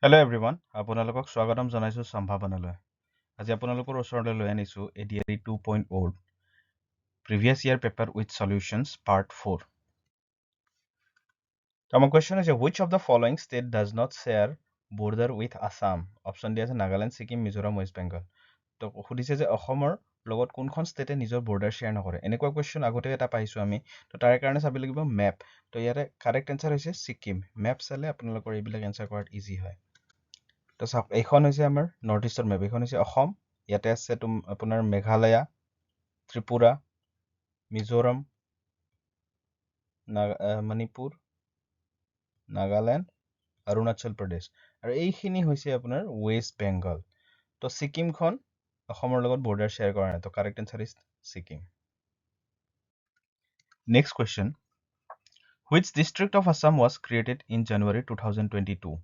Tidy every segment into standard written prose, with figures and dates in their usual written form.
Hello everyone, আপোনালোকক স্বাগতম জনাইছো সম্ভাৱনালৈ। আজি আপোনালোকৰ ওচৰলৈ লৈ আনিছো ADRE 2.0 Previous Year Paper with Solutions Part 4. So my question is which of the following state does not share border with Assam? Option D আছে Nagaland, Sikkim, Mizoram, West Bengal. তো সুধিছে যে অসমৰ লগত কোনখন ষ্টেটে নিজৰ বৰ্ডাৰ শ্বেয়াৰ নকৰে। এনেকুৱা কুৱেশ্যন আগতে এটা পাইছো আমি। তো তাৰ কাৰণে চাব লাগিব মেপ। তো ইয়াৰে কাৰেক্ট এনসাৰ হৈছে ছিকিম। মেপ চালে আপোনালোকৰ এইবিলাক এনসাৰ কৰাত ইজি হয়। তো চাওক এইখন হৈছে আমাৰ নৰ্থ ইষ্টৰ মেপ। এইখন হৈছে অসম। ইয়াতে আছে আপোনাৰ মেঘালয়া, ত্ৰিপুৰা, মিজোৰাম, মণিপুৰ, নাগালেণ্ড, অৰুণাচল প্ৰদেশ। আৰু এইখিনি হৈছে আপোনাৰ ৱেষ্ট বেংগল। তো ছিকিমখন অসমৰ লগত বৰ্ডাৰ শ্বেয়াৰ কৰা নাই। তো correct answer is Sikkim. Next question, which district of Assam was created in January 2022?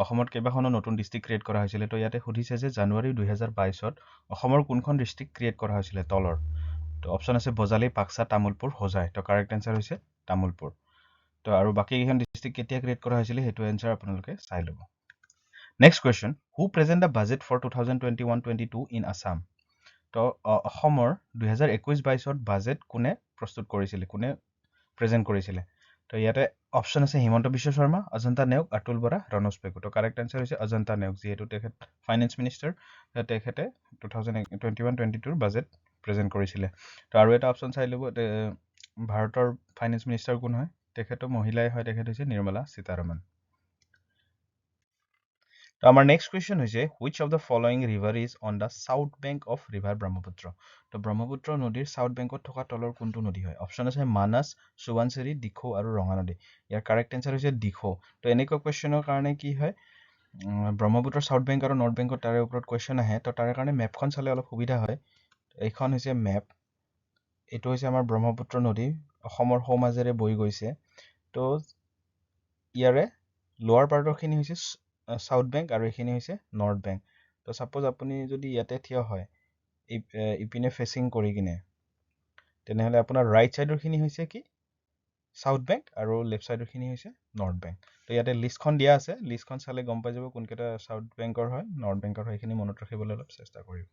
অসমত কেইবাখনো নতুন ডিষ্ট্ৰিক্ট ক্ৰিয়েট কৰা হৈছিলে। তো ইয়াতে সুধিছে যে জানুৱাৰী 2022ত অসমৰ কোনখন ডিষ্ট্ৰিক্ট ক্ৰিয়েট কৰা হৈছিলে তলৰ। তো অপশ্যন আছে বজালী, বাক্সা, তামুলপুৰ, হোজাই। তো কাৰেক্ট এনসাৰ হৈছে তামুলপুৰ। তো আৰু বাকীকেইখন ডিষ্ট্ৰিক্ট কেতিয়া ক্ৰিয়েট কৰা হৈছিলে সেইটো এনসাৰ আপোনালোকে চাই ল'ব। Next question, who present the budget for 2021-22 in Assam? তো অসমৰ 2021-22ত বাজেট কোনে প্ৰস্তুত কৰিছিলে, কোনে প্ৰেজেণ্ট কৰিছিলে? তো ইয়াতে অপশ্যন আছে হিমন্ত বিশ্ব শৰ্মা, অজন্তা নেওগ, অতুল বৰা, ৰনোজ পেগু। তো কাৰেক্ট এনসাৰ হৈছে অজন্তা নেওগ, যিহেতু তেখেত ফাইনেন্স মিনিষ্টাৰ। তেখেতে 2021-22ৰ বাজেট প্ৰেজেণ্ট কৰিছিলে। তো আৰু এটা অপশ্যন চাই ল'ব, ভাৰতৰ ফাইনেন্স মিনিষ্টাৰ কোন হয়? তেখেতো মহিলাই হয়, তেখেত হৈছে নিৰ্মলা সীতাৰমণ। তো আমাৰ নেক্সট কুৱেশ্যন হৈছে which of the following river is on the south bank of river Brahmaputra? তো ব্ৰহ্মপুত্ৰ নদীৰ সাউথ বেংকত থকা তলৰ কোনটো নদী হয়? অপশ্যন আছে মানস, সোৱণশিৰি, দিখৌ আৰু ৰঙা নদী। ইয়াৰ কাৰেক্ট এনসাৰ হৈছে দিখৌ। তো এনেকুৱা কুৱেশ্যনৰ কাৰণে কি হয়, ব্ৰহ্মপুত্ৰৰ সাউথ বেংক আৰু নৰ্থ বেংকত তাৰে ওপৰত কুৱেশ্যন আহে। তো তাৰ কাৰণে মেপখন চালে অলপ সুবিধা হয়। এইখন হৈছে মেপ। এইটো হৈছে আমাৰ ব্ৰহ্মপুত্ৰ নদী, অসমৰ সৌ মাজেৰে বৈ গৈছে। তো ইয়াৰে লোৱাৰ পাৰ্টৰখিনি হৈছে সাউথ বেংক আৰু এইখিনি হৈছে নৰ্থ বেংক। তো ছাপোজ আপুনি যদি ইয়াতে থিয় হয় ইপিনে ফেচিং কৰি কিনে, তেনেহ'লে আপোনাৰ ৰাইট ছাইডৰখিনি হৈছে কি সাউথ বেংক আৰু লেফ্ট ছাইডৰখিনি হৈছে নৰ্থ বেংক। তো ইয়াতে লিষ্টখন দিয়া আছে, লিষ্টখন চালে গম পাই যাব কোনকেইটা সাউথ বেংকৰ হয়, নৰ্থ বেংকৰ হয়। এইখিনি মনত ৰাখিবলৈ অলপ চেষ্টা কৰিব।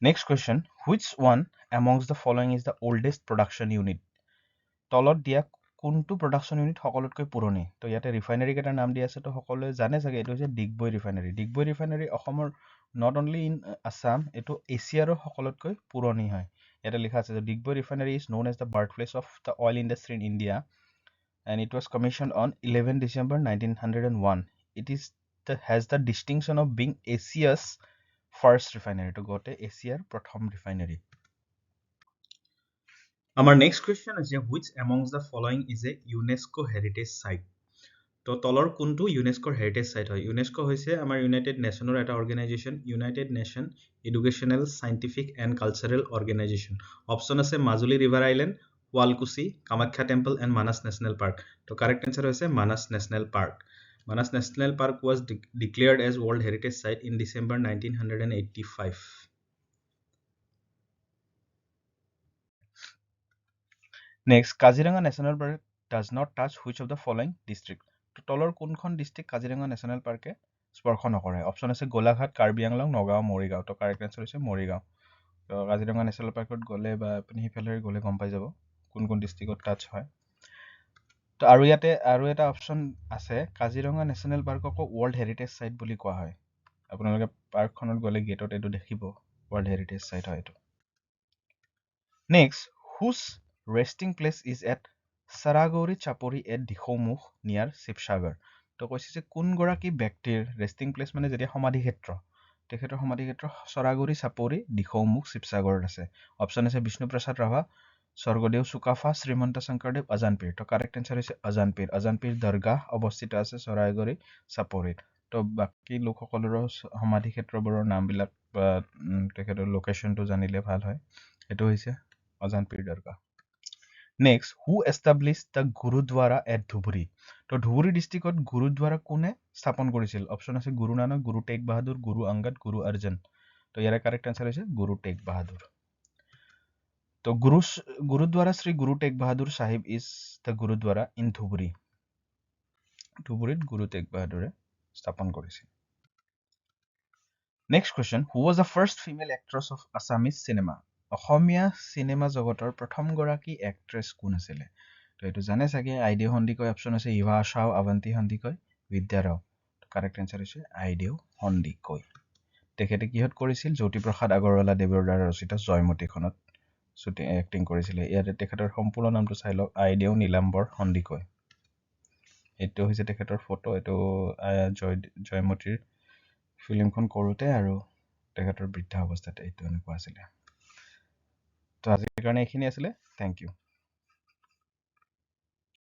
Next question, which one amongst the following is the oldest production unit? তলত দিয়া কোনটো প্ৰডাকশ্যন ইউনিট সকলোতকৈ পুৰণি? তো ইয়াতে ৰিফাইনাৰী কেইটাৰ নাম দিয়া আছে। তো সকলোৱে জানে চাগে এইটো হৈছে ডিগবৈ ৰিফাইনাৰী। ডিগবৈ ৰিফাইনাৰী অসমৰ নট অনলি ইন আছাম, এইটো এছিয়াৰো সকলোতকৈ পুৰণি হয়। ইয়াতে লিখা আছে যে Digboi refinery is known as the birth place of the oil industry in India and it was commission on 11 December 1901. It is has the distinction of being Asia's first refinery. তো গোটেই এছিয়াৰ প্ৰথম ৰিফাইনাৰী। আমাৰ নেক্সট কুৱেশ্যন হৈছে which amongst the following is a UNESCO heritage site? তো তলৰ কোনটো ইউনেস্কোৰ হেৰিটেজ সাইট হয়? ইউনেস্কো হৈছে আমাৰ ইউনাইটেড নেশ্যনৰ এটা organization, united nation educational, scientific and cultural organization. Option আছে Majuli river island, Sualkuchi, Kamakhya temple and Manas national park. তো কাৰেক্ট এনসাৰ হৈছে Manas national park. Manas national park was declared as world heritage site in December 1985. Next, Kaziranga national park does not touch which of the following district? তো তলৰ কোনখন district Kaziranga national পাৰ্কে স্পৰ্শ নকৰে? Option আছে গোলাঘাট, কাৰ্বি আংলং, নগাঁও, মৰিগাঁও। তো correct answer হৈছে মৰিগাঁও। তো কাজিৰঙা নেশ্যনেল পাৰ্কত গ'লে বা আপুনি সিফালে গ'লে গম পাই যাব কোন কোন ডিষ্ট্ৰিক্টত টাচ হয়। তো আৰু ইয়াতে আৰু এটা অপশ্যন আছে, কাজিৰঙা নেশ্যনেল পাৰ্ককো ৱৰ্ল্ড হেৰিটেজ চাইট বুলি কোৱা হয়। আপোনালোকে পাৰ্কখনত গ'লে গেটত এইটো দেখিব, ৱৰ্ল্ড হেৰিটেজ চাইট হয় এইটো। নেক্সট, হুজ ৰেষ্টিং প্লেচ ইজ এট চাৰাগৌৰি চাপৰি এট দিখৌমুখ নিয়াৰ শিৱসাগৰ? তো কৈছে যে কোনগৰাকী ব্যক্তিৰ ৰেষ্টিং প্লেচ মানে যেতিয়া সমাধিক্ষেত্ৰ, তেখেতৰ সমাধিক্ষেত্ৰ চৰাগুৰি চাপৰি দিখৌমুখ শিৱসাগৰত আছে। অপশ্যন আছে বিষ্ণুপ্ৰসাদ ৰাভা, স্বৰ্গদেউ চুকাফা, শ্ৰীমন্ত শংকৰদেৱ, অজানপীৰ। তো কাৰেক্ট এনসাৰ হৈছে অজানপীৰ। অজানপীৰ দৰগাহ অৱস্থিত আছে চৰাইগুৰি চাপৰিত। তো বাকী লোকসকলৰো সমাধিক্ষেত্ৰবোৰৰ নামবিলাক বা তেখেতৰ লোকেশ্যনটো জানিলে ভাল হয়। এইটো হৈছে অজানপীৰ দৰগাহ। Next, who establish the gurdwara at Dhubri? তো ধুবুৰী ডিষ্ট্ৰিক্টত গুৰুদ্বাৰা কোনে স্থাপন কৰিছিল? অপশ্যন আছে গুৰু নানক, গুৰু টেগ বাহাদুৰ, গুৰু অংগদ, গুৰু অৰ্জুন। তো ইয়াৰে কাৰেক্ট এনসাৰ হৈছে গুৰু টেগ বাহাদুৰ। তো gurdwara Shri Guru Tegh Bahadur Sahib is the gurdwara in Dhubri. ধুবুৰীত গুৰু তেগ বাহাদুৰে স্থাপন কৰিছিল। Next question, who was the first female actress of Assamese cinema? অসমীয়া চিনেমা জগতৰ প্ৰথমগৰাকী এক্ট্ৰেছ কোন আছিলে? তো এইটো জানে চাগে, আইদেউ সন্দিকৈ অপশ্যন আছে, ইভা চাও, আৱন্তী সন্দিকৈ, বিদ্যা ৰাও। কাৰেক্ট এনচাৰ হৈছে আইদেউ সন্দিকৈ। তেখেতে কিহত কৰিছিল? জ্যোতিপ্ৰসাদ আগৰৱালা দেৱৰ দ্বাৰা ৰচিত জয়মতীখনত এক্টিং কৰিছিলে। ইয়াতে তেখেতৰ সম্পূৰ্ণ নামটো চাই লওক, আইদেউ নীলাম্বৰ সন্দিকৈ। এইটো হৈছে তেখেতৰ ফটো, এইটো জয়মতীৰ ফিল্মখন কৰোঁতে আৰু তেখেতৰ বৃদ্ধা অৱস্থাতে এইটো এনেকুৱা আছিলে। তো আজিৰ কাৰণে এইখিনি আছিলে। Thank U.